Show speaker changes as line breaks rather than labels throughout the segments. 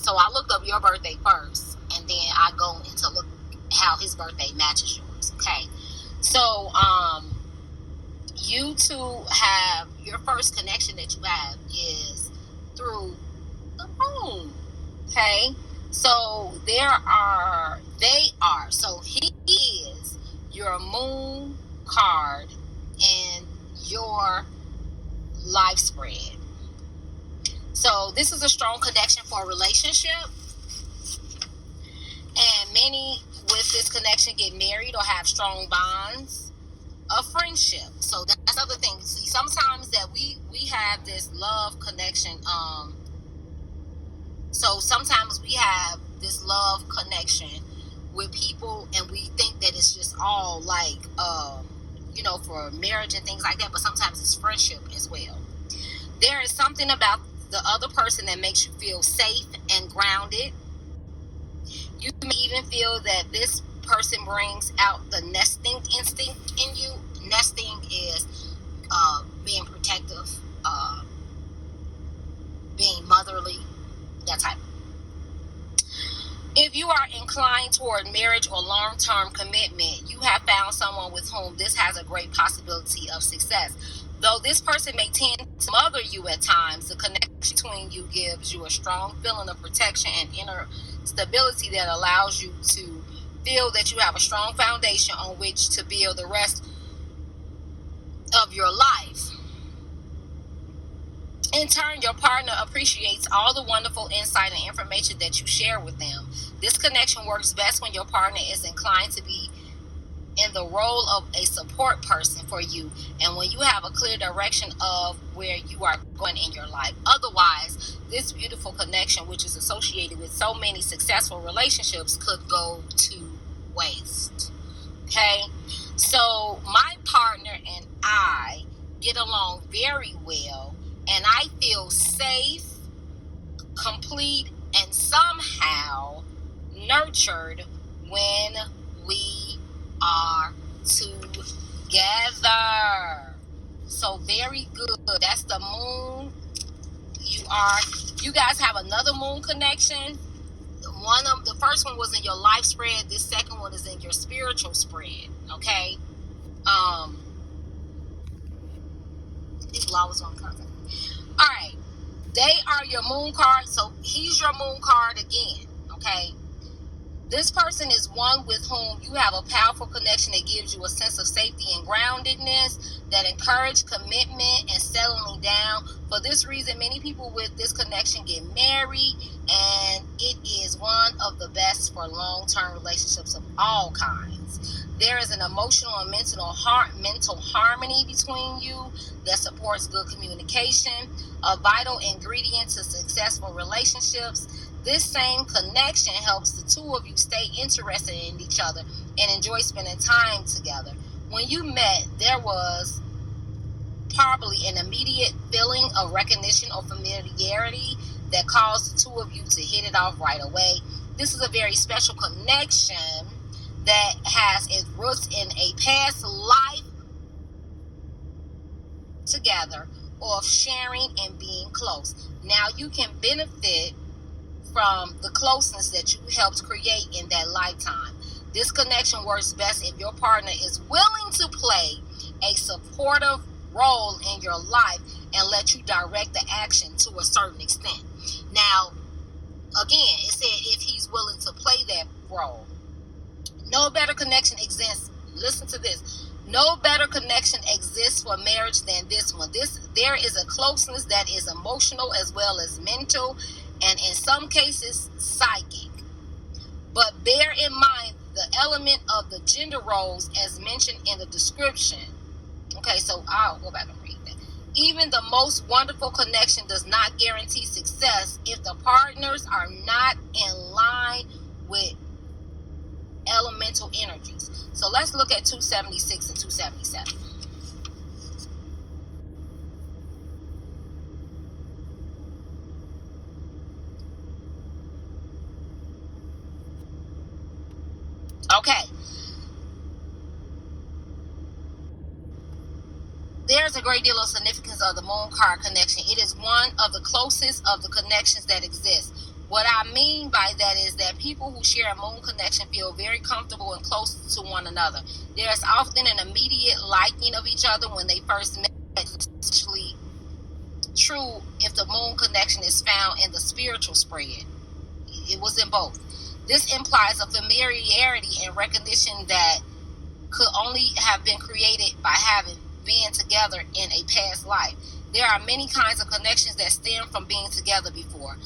So I looked up your birthday first, and then I go into look how his birthday matches yours. Okay. So you two have, your first connection that you have is through the moon. Okay. So they are. So he is your moon card in your life spread. So this is a strong connection for a relationship. And many with this connection get married or have strong bonds of friendship. So that's another thing. See, sometimes that we have this love connection. So sometimes we have this love connection with people, and we think that it's just all like, for marriage and things like that. But sometimes it's friendship as well. There is something about the other person that makes you feel safe and grounded. You may even feel that this person brings out the nesting instinct in you. Nesting is being protective, being motherly, that type. If you are inclined toward marriage or long-term commitment, you have found someone with whom this has a great possibility of success. Though this person may tend to mother you at times, the connection between you gives you a strong feeling of protection and inner stability that allows you to feel that you have a strong foundation on which to build the rest of your life. In turn, your partner appreciates all the wonderful insight and information that you share with them. This connection works best when your partner is inclined to be in the role of a support person for you, and when you have a clear direction of where you are going in your life. Otherwise, this beautiful connection, which is associated with so many successful relationships, could go to waste. Okay? So my partner and I get along very well, and I feel safe, complete, and somehow nurtured when we are together. So very good. That's the moon. You guys have another moon connection. The first one was in your life spread. This second one is in your spiritual spread. Okay. These laws on contact. All right. They are your moon card. So he's your moon card again. Okay. This person is one with whom you have a powerful connection that gives you a sense of safety and groundedness, that encourage commitment and settling down. For this reason, many people with this connection get married, and it is one of the best for long-term relationships of all kinds. There is an emotional and mental harmony between you that supports good communication, a vital ingredient to successful relationships. This same connection helps the two of you stay interested in each other and enjoy spending time together. When you met, there was probably an immediate feeling of recognition or familiarity that caused the two of you to hit it off right away. This is a very special connection that has its roots in a past life together, or of sharing and being close. Now you can benefit from the closeness that you helped create in that lifetime. This connection works best if your partner is willing to play a supportive role in your life and let you direct the action to a certain extent. Now, again, it said if he's willing to play that role. No better connection exists. Listen to this. No better connection exists for marriage than this one. There is a closeness that is emotional as well as mental, and in some cases psychic. But bear in mind the element of the gender roles as mentioned in the description. Okay, so I'll go back and read that. Even the most wonderful connection does not guarantee success if the partners are not in line with elemental energies. So let's look at 276 and 277. Okay. There's a great deal of significance of the moon card connection. It is one of the closest of the connections that exist. What I mean by that is that people who share a moon connection feel very comfortable and close to one another. There is often an immediate liking of each other when they first met. It's actually true if the moon connection is found in the spiritual spread. It was in both. This implies a familiarity and recognition that could only have been created by having been together in a past life. There are many kinds of connections that stem from being together before.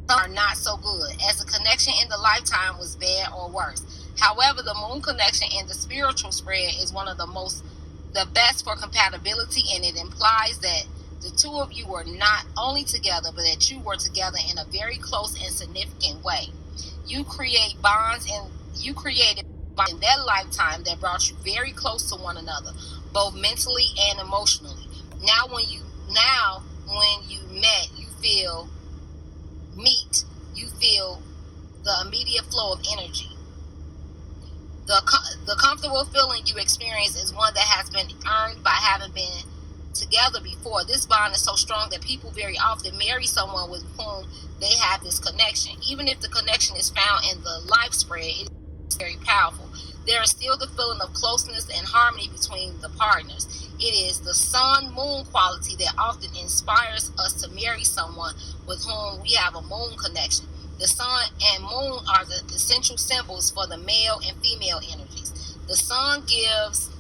Some are not so good, as the connection in the lifetime was bad or worse. However, the moon connection in the spiritual spread is one of the best for compatibility, and it implies that the two of you were not only together, but that you were together in a very close and significant way. You created bonds in that lifetime that brought you very close to one another, both mentally and emotionally. Now, when you you feel the immediate flow of energy. The comfortable feeling you experience is one that has been earned by having been together before. This bond is so strong that people very often marry someone with whom they have this connection. Even if the connection is found in the life spread, it is very powerful. There is still the feeling of closeness and harmony between the partners. It is the sun-moon quality that often inspires us to marry someone with whom we have a moon connection. The sun and moon are the essential symbols for the male and female energies. The sun gives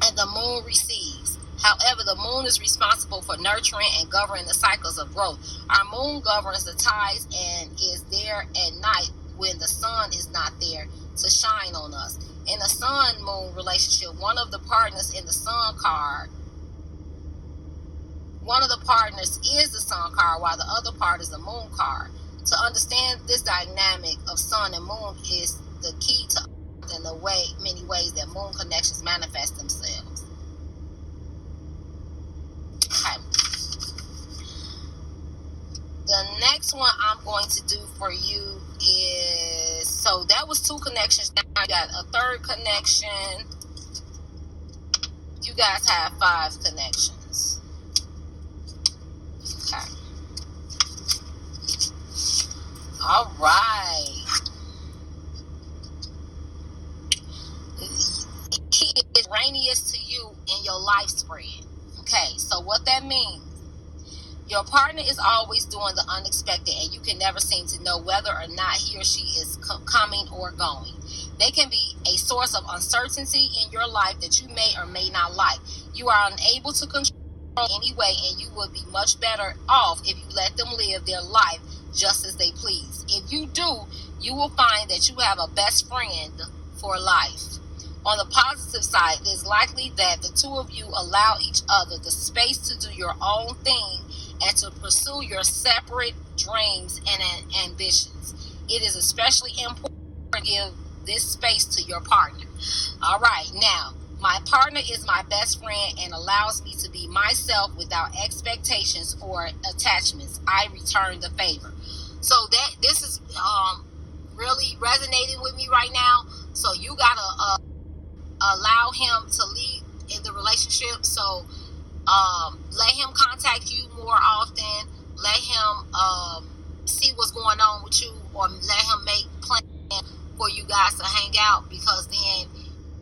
and the moon receives. However, the moon is responsible for nurturing and governing the cycles of growth. Our moon governs the tides and is there at night when the sun is not there to shine on us. In a sun-moon relationship, one of the partners is the sun card, while the other part is the moon card. To understand this dynamic of sun and moon is the key to in the many ways that moon connections manifest themselves. Okay. The next one I'm going to do for you is, so that was 2 connections. Now I got a 3rd connection. You guys have 5 connections. Okay. All right. He is rainiest to you in your life spread. Okay, so what that means, your partner is always doing the unexpected, and you can never seem to know whether or not he or she is coming or going. They can be a source of uncertainty in your life that you may or may not like. You are unable to control anyway, and you would be much better off if you let them live their life just as they please. If you do, you will find that you have a best friend for life. On the positive side, it is likely that the two of you allow each other the space to do your own thing and to pursue your separate dreams and ambitions. It is especially important to give this space to your partner. All right, now, my partner is my best friend and allows me to be myself without expectations or attachments. I return the favor. So this is really resonating with me right now. So you gotta allow him to lead in the relationship. So let him contact you more often. Let him see what's going on with you, or let him make plans for you guys to hang out, because then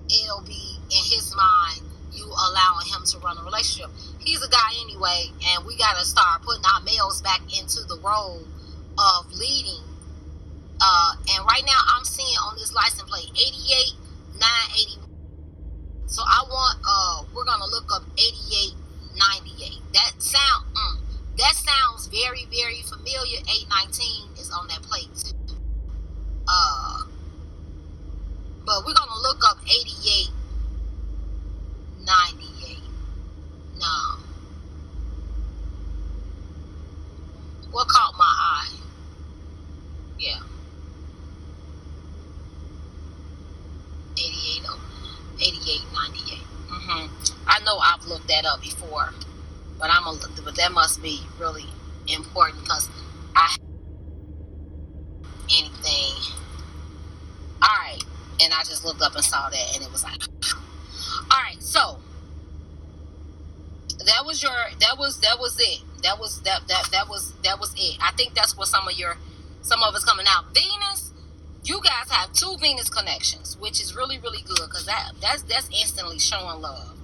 it'll be in his mind you allowing him to run a relationship. He's a guy anyway, and we got to start putting our males back into the role of leading. And right now I'm seeing on this license plate 88 981. So I want we're gonna look up 8898. That sounds very, very familiar. 819 is on that plate too. But we're gonna look up 8898. Now, what caught my eye? Yeah. 8898. I know I've looked that up before, but that must be really important, because I anything. All right, and I just looked up and saw that, and it was like, all right. So that was it. That was it. I think that's what some of your Some of us coming out. Venus, you guys have 2 Venus connections, which is really, really good because that's instantly showing love.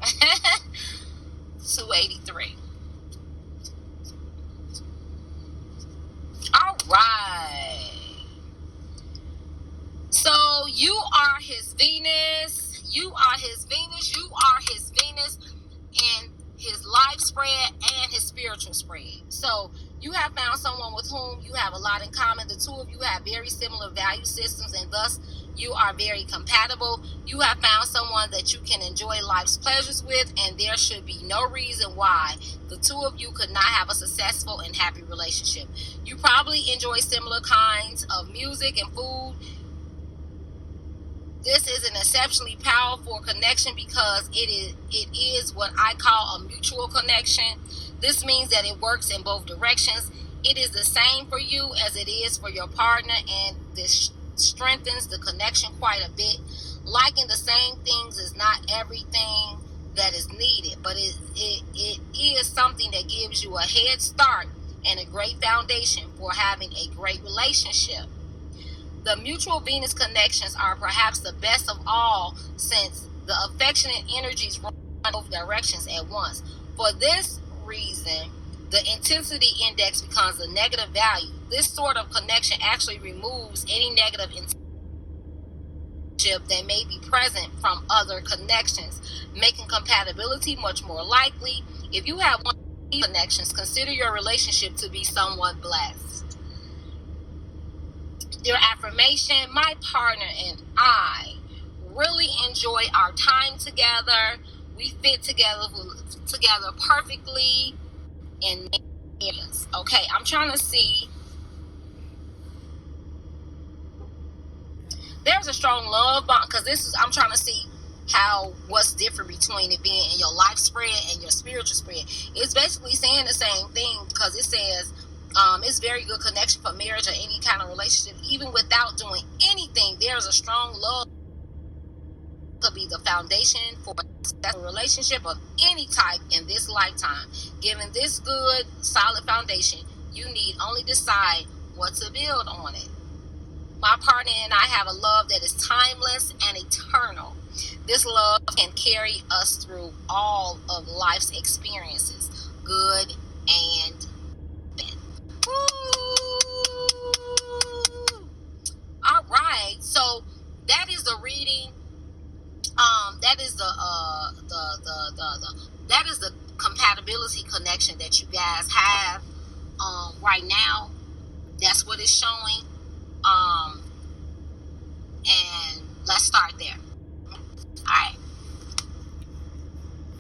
283. All right. So you are his Venus. You are his Venus. You are his Venus in his life spread and his spiritual spread. So you have found someone with whom you have a lot in common. The 2 of you have very similar value systems, and thus you are very compatible. You have found someone that you can enjoy life's pleasures with, and there should be no reason why the 2 of you could not have a successful and happy relationship. You probably enjoy similar kinds of music and food. This is an exceptionally powerful connection because it is what I call a mutual connection. This means that it works in both directions. It is the same for you as it is for your partner, and this strengthens the connection quite a bit. Liking the same things is not everything that is needed, but it is something that gives you a head start and a great foundation for having a great relationship. The mutual Venus connections are perhaps the best of all, since the affectionate energies run both directions at once. For this reason, the intensity index becomes a negative value. This sort of connection actually removes any negative intensity that may be present from other connections, making compatibility much more likely. If you have one of these connections, consider your relationship to be somewhat blessed. Your affirmation: my partner and I really enjoy our time together. We fit together perfectly in many areas. Okay, I'm trying to see. There's a strong love bond because I'm trying to see what's different between it being in your life spread and your spiritual spread. It's basically saying the same thing because it says it's very good connection for marriage or any kind of relationship. Even without doing anything, there's a strong love. Could be the foundation for a successful relationship of any type in this lifetime. Given this good, solid foundation, you need only decide what to build on it. My partner and I have a love that is timeless and eternal. This love can carry us through all of life's experiences, good and bad. All right, so that is the reading. That is that is the compatibility connection that you guys have right now. That's what it's showing. And let's start there.